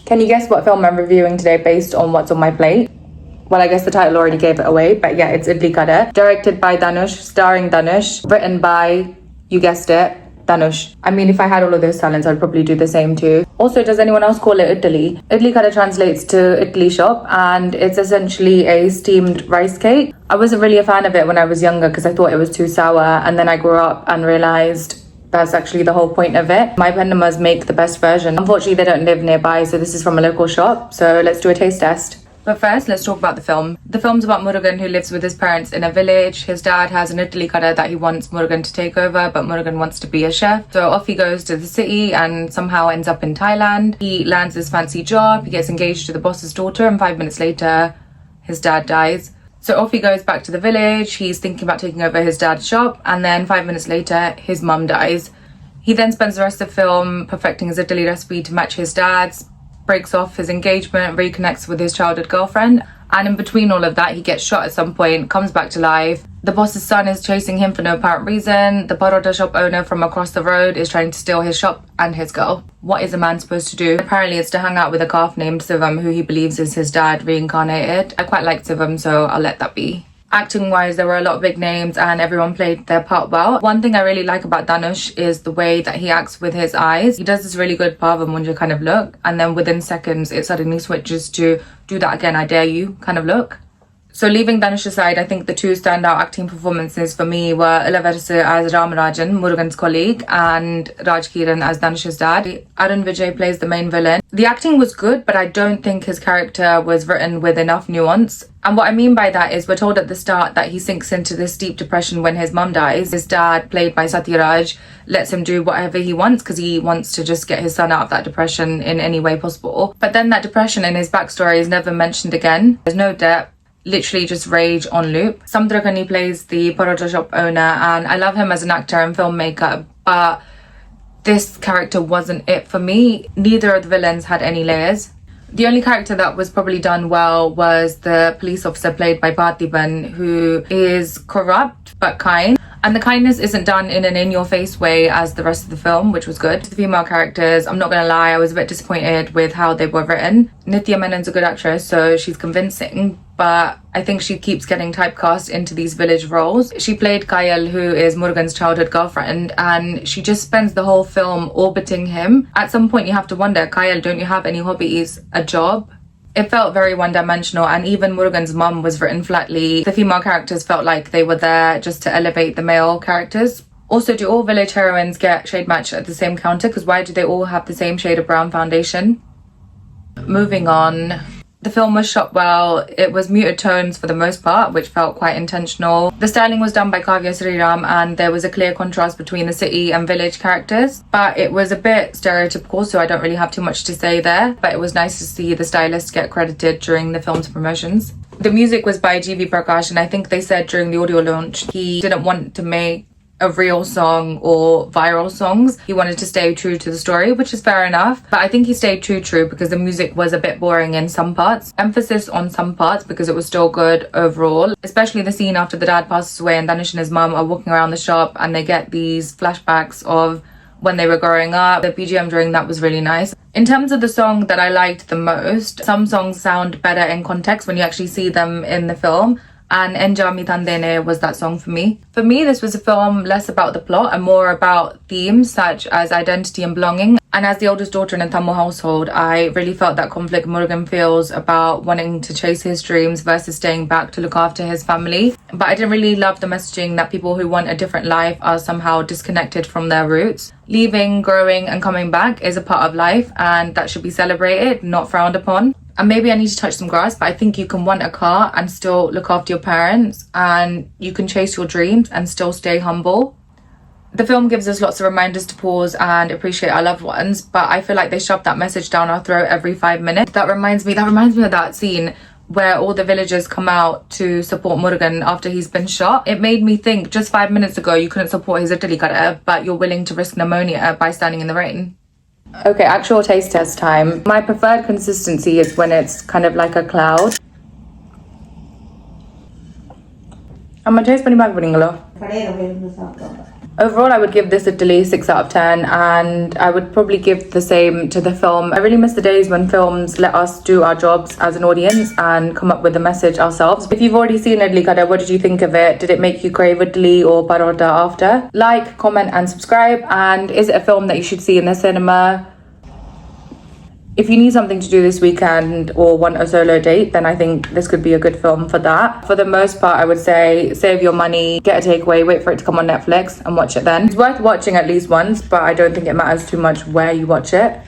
Can you guess what film I'm reviewing today based on what's on my plate? Well, I guess the title already gave it away, but yeah, it's Idli Kadai. Directed by Dhanush, starring Dhanush, written by, you guessed it, Dhanush. I mean, if I had all of those talents, I'd probably do the same too. Also, does anyone else call it Italy? Idli Kadai translates to Italy shop, and it's essentially a steamed rice cake. I wasn't really a fan of it when I was younger because I thought it was too sour, and then I grew up and realised that's actually the whole point of it. My pendamas make the best version. Unfortunately, they don't live nearby, so this is from a local shop. So let's do a taste test. But first, let's talk about the film. The film's about Murugan, who lives with his parents in a village. His dad has an Idli Kadai that he wants Murugan to take over, but Murugan wants to be a chef. So off he goes to the city and somehow ends up in Thailand. He lands this fancy job, he gets engaged to the boss's daughter, and 5 minutes later, his dad dies. So off he goes back to the village. He's thinking about taking over his dad's shop, and then 5 minutes later, his mum dies. He then spends the rest of the film perfecting his Italy recipe to match his dad's, breaks off his engagement, reconnects with his childhood girlfriend, and in between all of that, he gets shot at some point, comes back to life. The boss's son is chasing him for no apparent reason. The parota shop owner from across the road is trying to steal his shop and his girl. What is a man supposed to do? Apparently it's to hang out with a calf named Sivam, who he believes is his dad reincarnated. I quite like Sivam, so I'll let that be. Acting wise, there were a lot of big names and everyone played their part well. One thing I really like about Dhanush is the way that he acts with his eyes. He does this really good Pava Munja kind of look, and then within seconds it suddenly switches to do that again, I dare you kind of look. So leaving Dhanush aside, I think the two standout acting performances for me were Ilavarasa as Ramarajan, Murugan's colleague, and Raj Kiran as Dhanush's dad. Arun Vijay plays the main villain. The acting was good, but I don't think his character was written with enough nuance. And what I mean by that is we're told at the start that he sinks into this deep depression when his mum dies. His dad, played by Satyaraj, lets him do whatever he wants because he wants to just get his son out of that depression in any way possible. But then that depression in his backstory is never mentioned again. There's no depth. Literally just rage on loop. Samuthirakani plays the parota shop owner, and I love him as an actor and filmmaker, but this character wasn't it for me. Neither of the villains had any layers. The only character that was probably done well was the police officer played by Parthiban, who is corrupt but kind. And the kindness isn't done in an in-your-face way as the rest of the film, which was good. The female characters, I'm not gonna lie, I was a bit disappointed with how they were written. Nithya Menen's a good actress, so she's convincing, but I think she keeps getting typecast into these village roles. She played Kayal, who is Murugan's childhood girlfriend, and she just spends the whole film orbiting him. At some point you have to wonder, Kayal, don't you have any hobbies? A job? It felt very one-dimensional, and even Murugan's mum was written flatly. The female characters felt like they were there just to elevate the male characters. Also, do all village heroines get shade matched at the same counter? Because why do they all have the same shade of brown foundation? Moving on. The film was shot well. It was muted tones for the most part, which felt quite intentional. The styling was done by Kavya Sriram, and there was a clear contrast between the city and village characters. But it was a bit stereotypical, so I don't really have too much to say there. But it was nice to see the stylist get credited during the film's promotions. The music was by GV Prakash, and I think they said during the audio launch he didn't want to make a real song or viral songs. He wanted to stay true to the story, which is fair enough, but I think he stayed true because the music was a bit boring in some parts. Emphasis on some parts because it was still good overall, especially the scene after the dad passes away and Dhanush and his mum are walking around the shop and they get these flashbacks of when they were growing up. The BGM during that was really nice. In terms of the song that I liked the most, some songs sound better in context when you actually see them in the film, and Enjaami Thandhaane was that song for me. For me, this was a film less about the plot and more about themes such as identity and belonging. And as the oldest daughter in a Tamil household, I really felt that conflict Murugan feels about wanting to chase his dreams versus staying back to look after his family. But I didn't really love the messaging that people who want a different life are somehow disconnected from their roots. Leaving, growing and coming back is a part of life, and that should be celebrated, not frowned upon. And maybe I need to touch some grass, but I think you can want a car and still look after your parents, and you can chase your dreams and still stay humble. The film gives us lots of reminders to pause and appreciate our loved ones, but I feel like they shove that message down our throat every 5 minutes. That reminds me of that scene where all the villagers come out to support Murugan after he's been shot. It made me think, just 5 minutes ago you couldn't support his Idli Kadai, but you're willing to risk pneumonia by standing in the rain. Okay, actual taste test time. My preferred consistency is when it's kind of like a cloud. I'm gonna taste pani bag. Overall, I would give this Italy 6 out of 10, and I would probably give the same to the film. I really miss the days when films let us do our jobs as an audience and come up with the message ourselves. If you've already seen Idli Kadai, what did you think of it? Did it make you crave idli or parota after? Like, comment and subscribe. And is it a film that you should see in the cinema? If you need something to do this weekend or want a solo date, then I think this could be a good film for that. For the most part, I would say save your money, get a takeaway, wait for it to come on Netflix and watch it then. It's worth watching at least once, but I don't think it matters too much where you watch it.